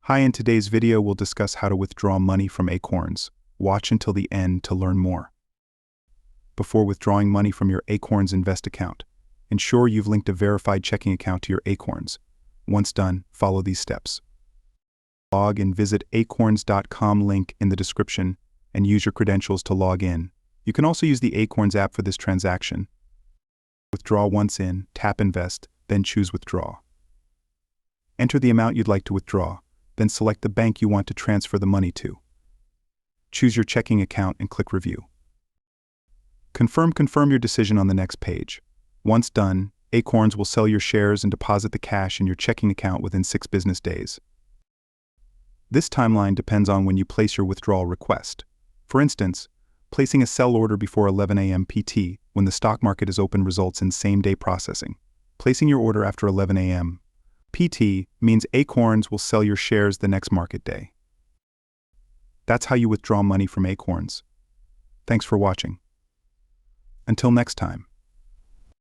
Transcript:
Hi, in today's video we'll discuss how to withdraw money from Acorns. Watch until the end to learn more. Before withdrawing money from your Acorns Invest account, ensure you've linked a verified checking account to your Acorns. Once done, follow these steps. Log in, visit acorns.com link in the description and use your credentials to log in. You can also use the Acorns app for this transaction. Withdraw once in, tap Invest, then choose Withdraw. Enter the amount you'd like to withdraw, then select the bank you want to transfer the money to. Choose your checking account and click Review. Confirm your decision on the next page. Once done, Acorns will sell your shares and deposit the cash in your checking account within 6 business days. This timeline depends on when you place your withdrawal request. For instance, placing a sell order before 11 a.m. PT when the stock market is open results in same-day processing. Placing your order after 11 a.m. PT means Acorns will sell your shares the next market day. That's how you withdraw money from Acorns. Thanks for watching. Until next time.